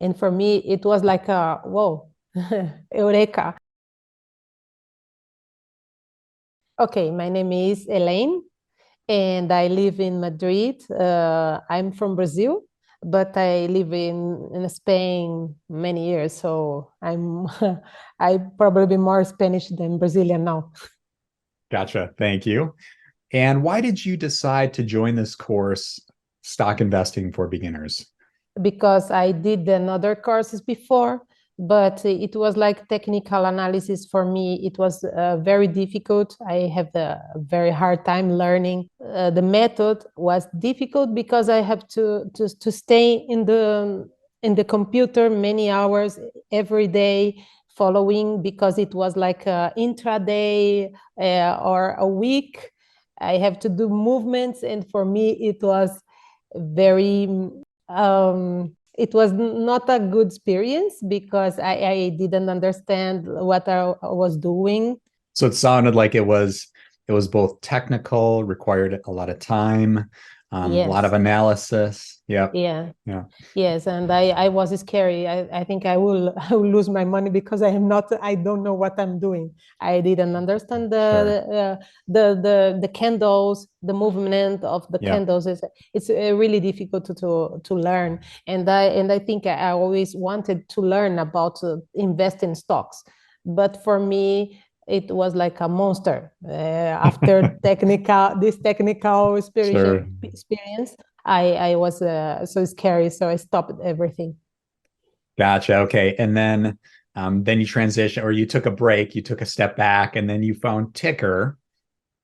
And for me, it was like a, whoa, Eureka. Okay, my name is Elaine, and I live in Madrid. I'm from Brazil, but I live in Spain many years, so I'm I probably more Spanish than Brazilian now. Gotcha. Thank you. And why did you decide to join this course, Stock Investing for Beginners? Because I did another courses before, but it was like technical analysis for me. It was very difficult. I have a very hard time learning. The method was difficult because I have to stay in the computer many hours every day following, because it was like a intraday or a week. I have to do movements, and for me it was very it was not a good experience because I didn't understand what I was doing. So it sounded like it was both technical, required a lot of time, a lot of Yes. analysis. Yep. Yeah. Yeah. Yes, and I was scary. I think I will I will lose my money because I don't know what I'm doing. I didn't understand Sure. the candles, the movement of the Yeah. candles. It's really difficult to learn. And I think I always wanted to learn about invest in stocks, but for me it was like a monster after this technical Sure. experience. I was so scary, so I stopped everything. Gotcha. Okay. And then you transition, or you took a break, you took a step back, and then you found Tykr,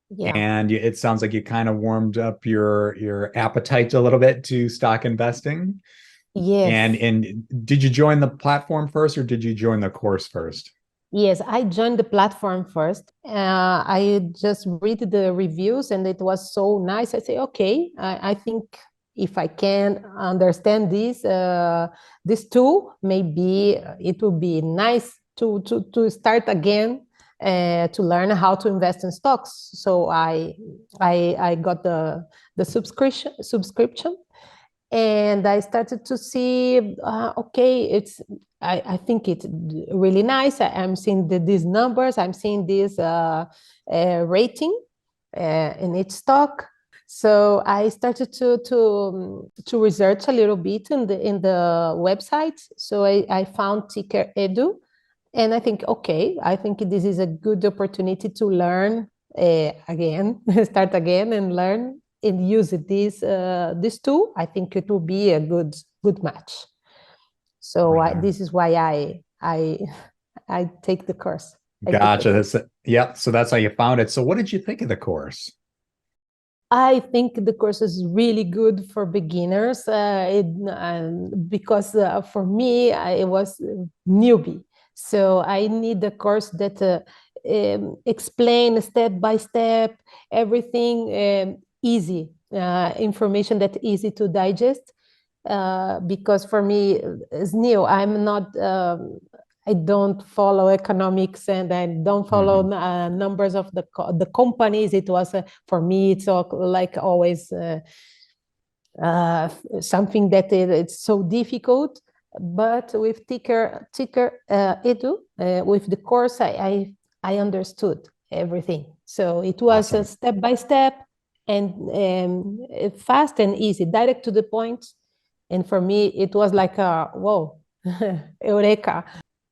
Yeah. and it sounds like you kind of warmed up your appetite a little bit to stock investing. And Yes. and did you join the platform first, or did you join the course first? Yes, I joined the platform first. I just read the reviews and it was so nice. I say, okay, I think if I can understand this tool, maybe it would be nice to start again to learn how to invest in stocks. So I got the subscription, and I started to see, okay, I think it's really nice. I'm seeing these numbers. I'm seeing this rating in each stock. So I started to research a little bit in the website. So I found Tykr Edu, and I think, okay, I think this is a good opportunity to learn again, start again and learn and use this tool. I think it will be a good match. So Right on. this is why I I take the course. I took the Gotcha. course. Yeah. So that's how you found it. So what did you think of the course? I think the course is really good for beginners because for me, it was newbie. So I need a course that explain step by step everything, easy information that easy to digest. Because for me, it's new. I don't follow economics, and I don't follow Mhm. numbers of the companies. It was for me, it's all, like always something that it's so difficult. But with Tykr Edu, with the course, I understood everything. So it was a Awesome. step by step, and fast and easy, direct to the point. And for me, it was like a whoa, Eureka.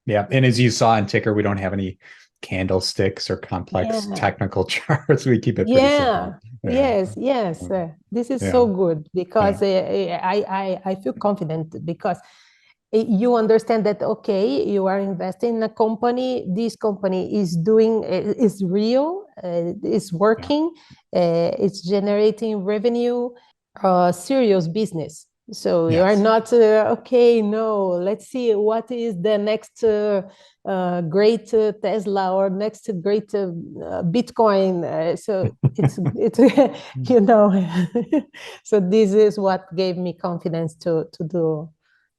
Yeah. And as you saw in Tykr, we don't have any candlesticks or complex Yeah. technical charts. We keep it pretty Yeah. simple. Yeah. Yes, yes. This is Yeah. so good Yeah. because I feel confident because you understand that, okay, you are investing in a company. This company is doing is real, is Yeah. working, it's generating revenue, serious business. So you are Yes. not okay. No, let's see what is the next great Tesla or next great Bitcoin. So it's you know. So this is what gave me confidence to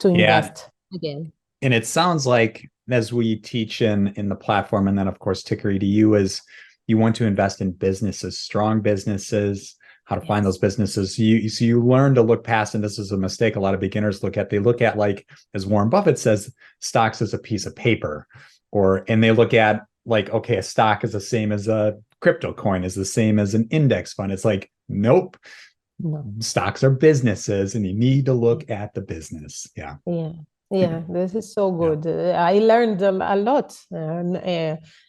Yeah. invest again. And it sounds like, as we teach in the platform, and then of course Tykr Edu, is you want to invest in businesses, strong businesses, how to find those businesses. So you learn to look past, and this is a mistake a lot of beginners look at. They look at, like, as Warren Buffett says, stocks as a piece of paper, and they look at, like, okay, a stock is the same as a crypto coin, is the same as an index fund. It's like, nope. No. Stocks are businesses, and you need to look at the business. Yeah, this is so good. I learned a lot.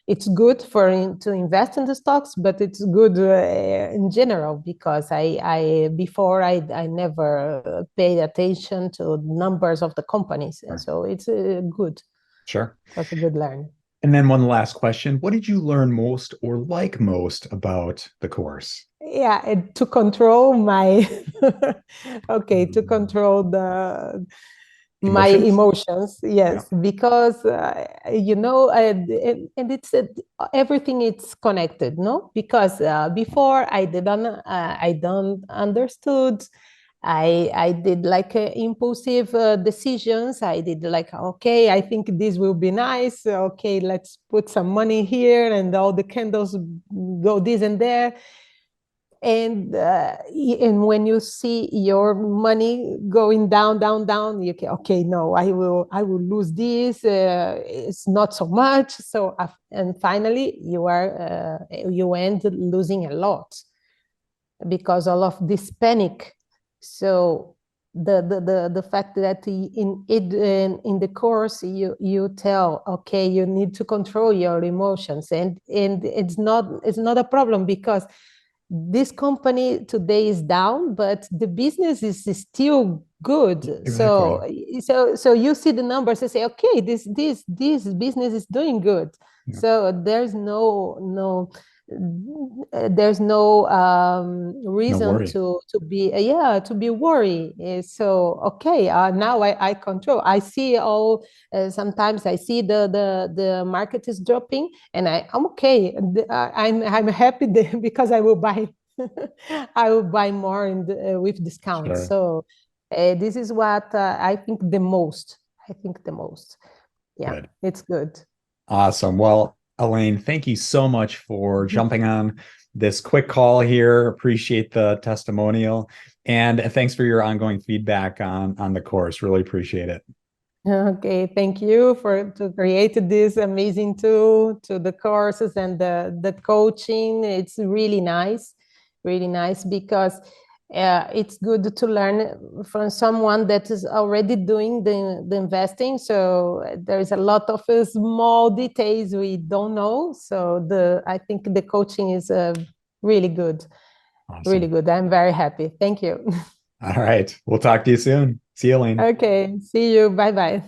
It's good to invest in the stocks, but it's good in general, because before I never paid attention to numbers of the companies. Sure. So it's good. Sure. That's a good learn. And then one last question. What did you learn most or like most about the course? Yeah, to control my, to control my emotions. Yes, yeah. Because and it's everything is connected, no? Because before I don't understood. I did like impulsive decisions. I did like, okay, I think this will be nice. Okay, let's put some money here, and all the candles go this and there. And when you see your money going down, you can, okay, no, I will lose this. It's not so much. So and finally you end losing a lot because of this panic. So the fact that in the course you tell, okay, you need to control your emotions, and it's not a problem, because this company today is down, but the business is still good. Exactly. So you see the numbers and say, okay, this business is doing good. Yeah. So there's no reason to be worried. So okay, now I control. I see all. Sometimes I see the market is dropping, and I'm okay. I'm happy because I will buy. I will buy more with discounts. Sure. So this is what I think the most. Yeah, good. It's good. Awesome. Well, Elaine, thank you so much for jumping on this quick call here. Appreciate the testimonial, and thanks for your ongoing feedback on the course. Really appreciate it. Okay, thank you to create this amazing tool, to the courses and the coaching. It's really nice because it's good to learn from someone that is already doing the investing. So there's a lot of small details we don't know. So I think the coaching is really good. Awesome. Really good. I'm very happy. Thank you. All right. We'll talk to you soon. See you, Elaine. Okay. See you. Bye-bye.